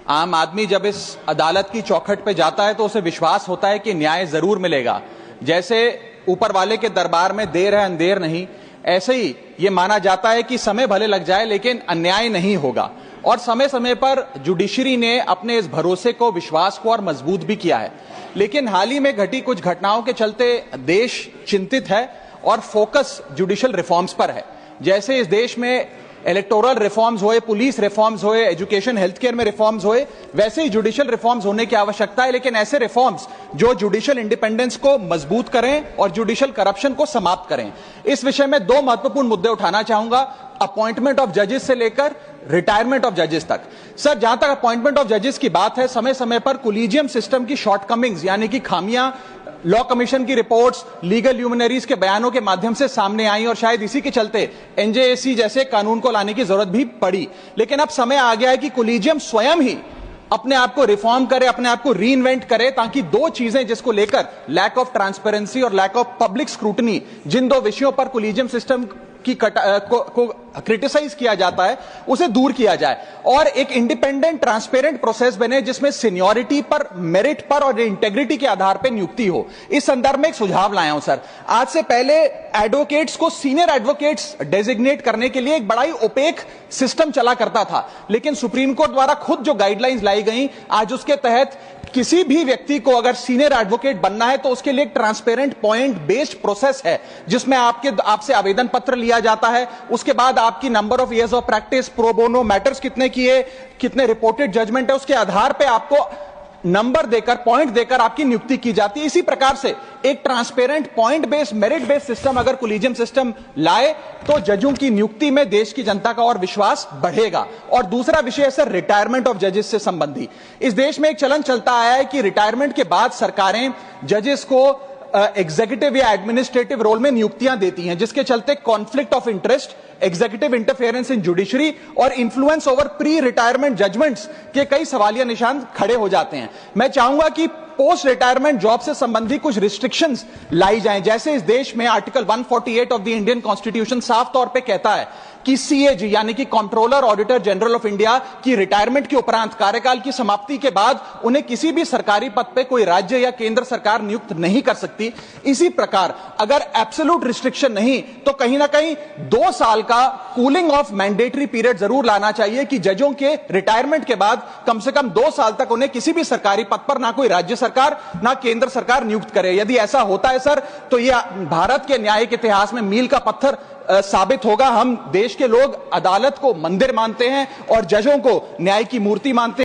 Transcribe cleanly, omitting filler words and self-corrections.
आम आदमी जब इस अदालत की चौखट पे जाता है तो उसे विश्वास होता है कि न्याय जरूर मिलेगा। जैसे ऊपर वाले के दरबार में देर है अंधेर नहीं, ऐसे ही ये माना जाता है कि समय भले लग जाए लेकिन अन्याय नहीं होगा। और समय समय पर जुडिशरी ने अपने इस भरोसे को, विश्वास को और मजबूत भी किया है। लेकिन हाल ही में घटी कुछ घटनाओं के चलते देश चिंतित है और फोकस जुडिशियल रिफॉर्म्स पर है। जैसे इस देश में इलेक्टोरल रिफॉर्म्स हुए, पुलिस रिफॉर्म्स हुए, एजुकेशन हेल्थ केयर में रिफॉर्म्स हुए, वैसे ही जुडिशियल रिफॉर्म्स होने की आवश्यकता है। लेकिन ऐसे रिफॉर्म्स जो जुडिशियल इंडिपेंडेंस को मजबूत करें और जुडिशियल करप्शन को समाप्त करें। इस विषय में दो महत्वपूर्ण मुद्दे उठाना चाहूंगा, अपॉइंटमेंट ऑफ जजेस से लेकर रिटायरमेंट ऑफ जजेस तक। सर, जहां तक अपॉइंटमेंट ऑफ जजेस की बात है, समय समय पर कोलिजियम सिस्टम की शॉर्टकमिंग्स यानी कि खामियां लॉ कमीशन की रिपोर्ट्स, लीगल ल्यूमिनरीज के बयानों के माध्यम से सामने आई और शायद इसी के चलते एनजेएसी जैसे कानून को लाने की जरूरत भी पड़ी। लेकिन अब समय आ गया है कि कोलिजियम स्वयं ही अपने आप को रिफॉर्म करे, अपने आप को रीइन्वेंट करे, ताकि दो चीजें जिसको लेकर लैक ऑफ ट्रांसपेरेंसी और लैक ऑफ पब्लिक स्क्रूटनी, जिन दो विषयों पर कोलिजियम सिस्टम की को क्रिटिसाइज किया जाता है, उसे दूर किया जाए और एक इंडिपेंडेंट ट्रांसपेरेंट प्रोसेस बने जिसमें सीनियरिटी पर, मेरिट पर और इंटेग्रिटी के आधार पर नियुक्ति हो। इस संदर्भ में एक सुझाव लाया हूं सर। आज से पहले एडवोकेट्स को सीनियर एडवोकेट्स डेजिग्नेट करने के लिए एक बड़ा ही ओपेक सिस्टम चला करता था, लेकिन सुप्रीम कोर्ट द्वारा खुद जो गाइडलाइंस लाई गई, आज उसके तहत किसी भी व्यक्ति को अगर सीनियर एडवोकेट बनना है तो उसके लिए एक ट्रांसपेरेंट पॉइंट बेस्ड प्रोसेस है, जिसमें आपसे आवेदन पत्र लिया जाता है। उसके बाद आपकी number of years of practice, pro bono matters कितने किए, कितने रिपोर्टेड जजमेंट है, उसके आधार पे आपको नंबर देकर, पॉइंट देकर आपकी नियुक्ति की जाती है। इसी प्रकार से एक transparent point based, merit based system अगर कोलिजियम सिस्टम लाए तो जजों की नियुक्ति में देश की जनता का और विश्वास बढ़ेगा। और दूसरा विषय है सर, रिटायरमेंट ऑफ जजेस से संबंधी। इस देश में एक चलन चलता आया है कि रिटायरमेंट के बाद सरकारें जजेस को एग्जीक्यूटिव या एडमिनिस्ट्रेटिव रोल में नियुक्तियां देती हैं, जिसके चलते conflict of interest, executive interference in judiciary और influence over pre retirement judgments के कई सवालिया निशान खड़े हो जाते हैं। मैं चाहूंगा कि पोस्ट रिटायरमेंट जॉब से संबंधी कुछ रिस्ट्रिक्शंस लाई जाएं। जैसे इस देश में article 148 of the Indian constitution साफ तौर पे कहता है कि सीएजी यानी कि controller auditor general of India की रिटायरमेंट के उपरांत, कार्यकाल की समाप्ति के बाद उन्हें किसी भी सरकारी पद पे कोई राज्य या केंद्र सरकार नियुक्त नहीं कर सकती। इसी प्रकार अगर एब्सोल्यूट रिस्ट्रिक्शन नहीं तो कहीं ना कहीं 2 साल का कूलिंग ऑफ मैंडेटरी पीरियड जरूर लाना चाहिए कि जजों के रिटायरमेंट के बाद कम से कम 2 साल तक उन्हें किसी भी सरकारी पद पर ना कोई राज्य सरकार ना केंद्र सरकार नियुक्त करे। यदि ऐसा होता है सर तो यह भारत के न्यायिक इतिहास में मील का पत्थर साबित होगा। हम देश के लोग अदालत को मंदिर मानते हैं और जजों को न्याय की मूर्ति मानते हैं।